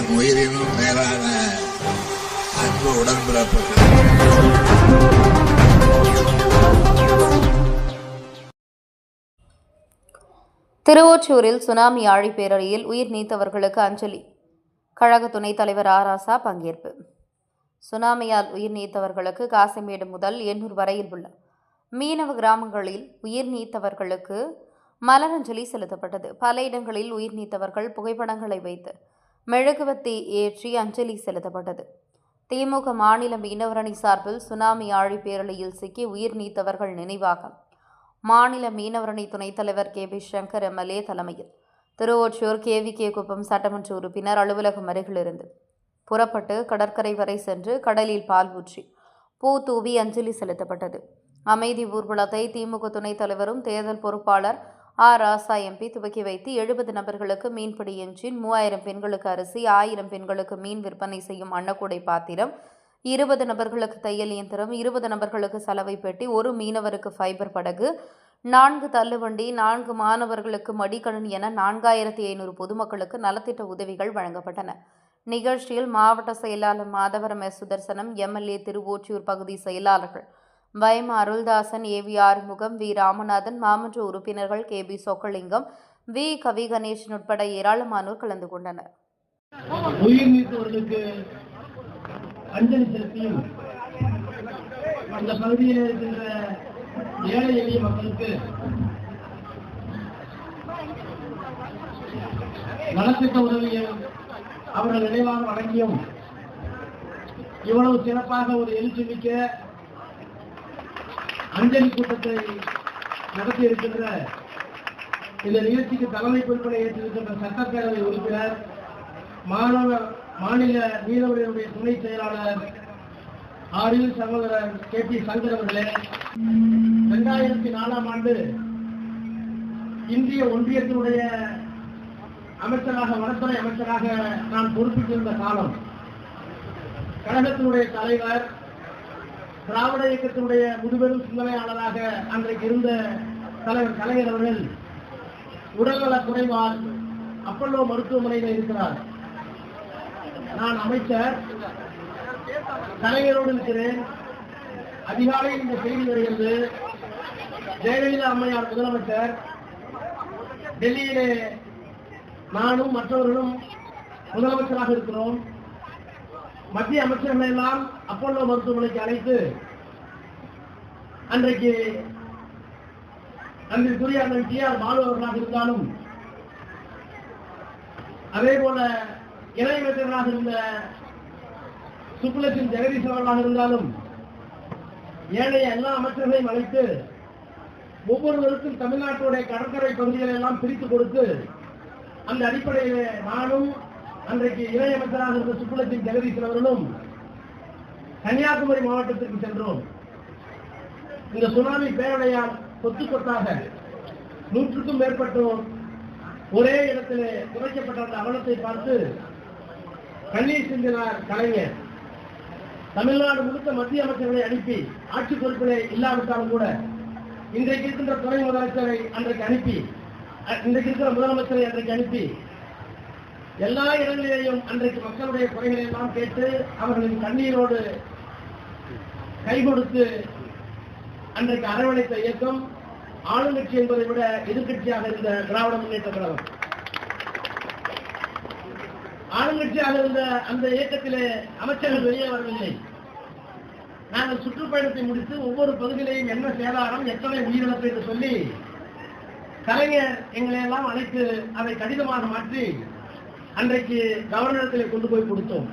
என் உயிரினும் மேலான அன்பு உடன்பிறப்புகள். திருவொற்றியூரில் சுனாமி ஆழி பேரழியில் உயிர் நீத்தவர்களுக்கு அஞ்சலி. கழக துணைத் தலைவர் ராசா பங்கேற்பு. சுனாமியால் உயிர் நீத்தவர்களுக்கு காசிமேடு முதல் எண்ணூர் வரையில் உள்ள மீனவ கிராமங்களில் உயிர் நீத்தவர்களுக்கு மலரஞ்சலி செலுத்தப்பட்டது. பல இடங்களில் உயிர் நீத்தவர்கள் புகைப்படங்களை வைத்து மெழுகுவர்த்தி ஏற்றி அஞ்சலி செலுத்தப்பட்டது. திமுக மாநில மீனவரணி சார்பில் சுனாமி ஆழி பேரழியில் சிக்கி உயிர் நீத்தவர்கள் நினைவாக மாநில மீனவரணி துணைத் தலைவர் கே. பி. சங்கர் எம்எல்ஏ தலைமையில் திருவொற்றியூர் KVK குப்பம் சட்டமன்ற உறுப்பினர் அலுவலகம் அருகிலிருந்து புறப்பட்டு கடற்கரை வரை சென்று கடலில் பால் ஊற்றி பூ தூவி அஞ்சலி செலுத்தப்பட்டது. அமைதி ஊர்வலத்தை திமுக துணைத் தலைவரும் தேர்தல் பொறுப்பாளர் ராசா MP துவக்கி வைத்து 70 நபர்களுக்கு மீன்பிடி என்ஜின், 3000 பெண்களுக்கு அரிசி, 1000 பெண்களுக்கு மீன் விற்பனை செய்யும் அன்னக்கூடை பாத்திரம், 20 நபர்களுக்கு தையல் இயந்திரம், 20 நபர்களுக்கு சலவை பெட்டி, 1 மீனவருக்கு ஃபைபர் படகு, 4 தள்ளுவண்டி, 4 மாணவர்களுக்கு மடிக்கணன் என 4500 பொதுமக்களுக்கு நலத்திட்ட உதவிகள் வழங்கப்பட்டன. நிகழ்ச்சியில் மாவட்ட செயலாளர் மாதவரம் S. சுதர்சனம், MLA திருவொற்றியூர் பகுதி செயலாளர்கள் வைம அருள்தாசன், AV ஆறுமுகம், V. ராமநாதன், மாமன்ற உறுப்பினர்கள் KB சொக்கலிங்கம், V. கவி கணேசன் உட்பட ஏராளமானோர் கலந்து கொண்டனர். உயிர் நீத்தவர்களுக்கு அஞ்சலி செலுத்தியும் அந்த பகுதியில் இருக்கின்ற ஏழை எளிய மக்களுக்கு நலத்திட்ட உதவியும் அவர்கள் நினைவாக வழங்கியும் இவ்வளவு சிறப்பாக ஒரு எழுச்சிமிக்க அஞ்சலி கூட்டத்தை நடத்தி இருக்கின்ற இந்த நிகழ்ச்சிக்கு தலைமை பொறுப்பை ஏற்றிருக்கின்ற சட்டப்பேரவை உறுப்பினர், மாநில மீனவர்களுடைய துணை செயலாளர் ஆரியல் சகோதரர் KP சங்கர் அவர்களே, 2004ஆம் ஆண்டு இந்திய ஒன்றியத்தினுடைய அமைச்சராக, வனத்துறை அமைச்சராக நான் பொறுப்பிட்டிருந்த காலம், கழகத்தினுடைய தலைவர், திராவிட இயக்கத்தினுடைய முதுபெரும் சிந்தனையாளராக அன்றைக்கு இருந்த தலைவர் கலைஞர் அவர்கள் உடல்நலக் குறைவால் அப்பல்லோ மருத்துவமனையில் இருக்கிறார். நான் அமைச்சர், கலைஞரோடு இருக்கிறேன். அதிகாலையில் இந்த செய்தி வருகிறது. ஜெயலலிதா அம்மையார் முதலமைச்சர், டெல்லியிலே நானும் மற்றவர்களும் முதலமைச்சராக இருக்கிறோம். மத்திய அமைச்சர்கள் எல்லாம் அப்பல்லோ மருத்துவமனைக்கு அழைத்து அன்றைக்கு அன்றைக்குரிய TR பாலு அவர்களாக இருந்தாலும், அதே போல இணையமைச்சர்களாக இருந்த சுப்புலட்சுமி ஜெகதீஷ் அவர்களாக இருந்தாலும், ஏனைய எல்லா அமைச்சர்களையும் அழைத்து ஒவ்வொருவருக்கும் தமிழ்நாட்டுடைய கடற்கரை பகுதிகளை எல்லாம் பிரித்து கொடுத்து, அந்த அடிப்படையில் நானும் அன்றைக்கு இணையமைச்சராக இருந்த சுப்புலட்சுமி ஜெகதீஷ் அவர்களும் கன்னியாகுமரி மாவட்டத்திற்கு சென்றோம். இந்த சுனாமி பேரலையால் கொத்து கொத்தாக 100க்கும் மேற்பட்டோர் ஒரே இடத்திலே குறைக்கப்பட்ட அந்த அவலத்தை பார்த்து கண்ணீர் சிந்தினார் கலைஞர். தமிழ்நாடு முழுக்க மத்திய அமைச்சர்களை அனுப்பி, ஆட்சி பொறுப்பிலே இல்லாவிட்டாலும் கூட இன்றைக்கு இருக்கின்ற துணை முதலமைச்சரை அன்றைக்கு அனுப்பி, இன்றைக்கு இருக்கிற முதலமைச்சரை அன்றைக்கு அனுப்பி எல்லா இடங்களிலேயும் அன்றைக்கு மக்களுடைய குறைகளை எல்லாம் கேட்டு அவர்களின் கண்ணீரோடு கை கொடுத்து அன்றைக்கு அரவணைத்த இயக்கம் ஆளுங்கட்சி என்பதை விட எதிர்கட்சியாக இருந்த திராவிட முன்னேற்ற கழகம். ஆளுங்கட்சியாக இருந்த அந்த இயக்கத்திலே அமைச்சர்கள் வெளியே வரவில்லை. நாங்கள் சுற்றுப்பயணத்தை முடித்து ஒவ்வொரு பகுதியிலையும் என்ன சேதாரம், எத்தனை உயிரிழப்பு என்று சொல்லி கலைஞர் எங்களை எல்லாம் அழைத்து அதை கடிதமாக மாற்றி அன்றைக்கு கவர்னரிடத்தில் கொண்டு போய் கொடுத்தோம்.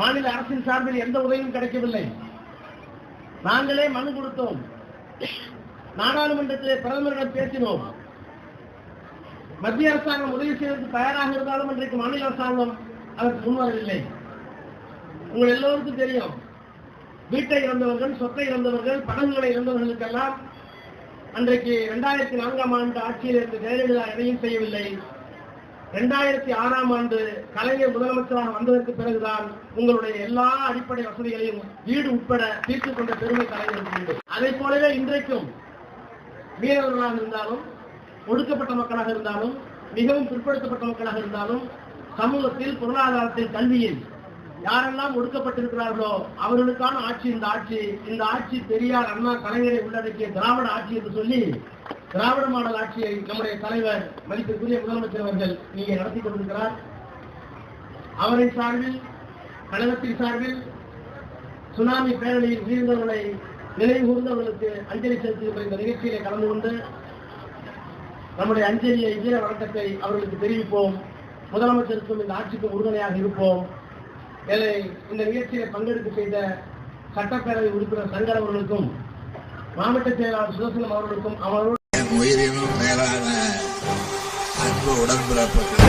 மாநில அரசின் சார்பில் எந்த உதவியும் கிடைக்கவில்லை. நாங்களே மனு கொடுத்தோம். நாடாளுமன்றத்தில் பிரதமரிடம் பேசினோம். மத்திய அரசாங்கம் உதவி செய்வதற்கு தயாராக இருந்தாலும் இன்றைக்கு மாநில அரசாங்கம் அதற்கு முன்வரவில்லை. உங்கள் எல்லோருக்கும் தெரியும், வீட்டை இழந்தவர்கள், சொத்தை இழந்தவர்கள், படகுகளை இழந்தவர்களுக்கெல்லாம் அன்றைக்கு 2004ஆம் ஆண்டு ஆட்சியில் இருந்து ஜெயலலிதா எதையும் செய்யவில்லை. 2006ஆம் ஆண்டு கலைஞர் முதலமைச்சராக வந்ததற்கு பிறகுதான் உங்களுடைய எல்லா அடிப்படை வசதிகளையும் வீடு உட்பட தீர்த்துக் கொண்ட பெருமை கலைஞருக்கு உண்டு. அதை போலவே இன்றைக்கும் மீனவர்களாக இருந்தாலும், ஒடுக்கப்பட்ட மக்களாக இருந்தாலும், மிகவும் பிற்படுத்தப்பட்ட மக்களாக இருந்தாலும், சமூகத்தில், பொருளாதாரத்தில், கல்வியில் யாரெல்லாம் ஒடுக்கப்பட்டிருக்கிறார்களோ அவர்களுக்கான ஆட்சி இந்த ஆட்சி பெரியார், அண்ணா, கலைஞரை உள்ளடக்கிய திராவிட ஆட்சி என்று சொல்லி திராவிட மாடல் ஆட்சியை நம்முடைய தலைவர் மதிப்பிற்குரிய முதலமைச்சர் அவர்கள் இங்கே நடத்தி கொண்டிருக்கிறார். அவரின் சார்பில், கழகத்தின் சார்பில் சுனாமி பேரணியில் உயிரிழந்தவர்களை நினைவு கூர்ந்தவர்களுக்கு அஞ்சலி செலுத்துகின்ற இந்த நிகழ்ச்சியிலே கலந்து கொண்டு நம்முடைய அஞ்சலியை, வீர வணக்கத்தை அவர்களுக்கு தெரிவிப்போம். முதலமைச்சருக்கும் இந்த ஆட்சிக்கும் உறுதுணையாக இருப்போம். இந்த நிகழ்ச்சியை பங்கெடுக்க செய்த சட்டப்பேரவை உறுப்பினர் சங்கர் அவர்களுக்கும், மாவட்ட செயலாளர் சுதர்சனம் அவர்களுக்கும், அவரோடு என் உயிரினும் மேலான அன்பு உடன்பிறப்புகள்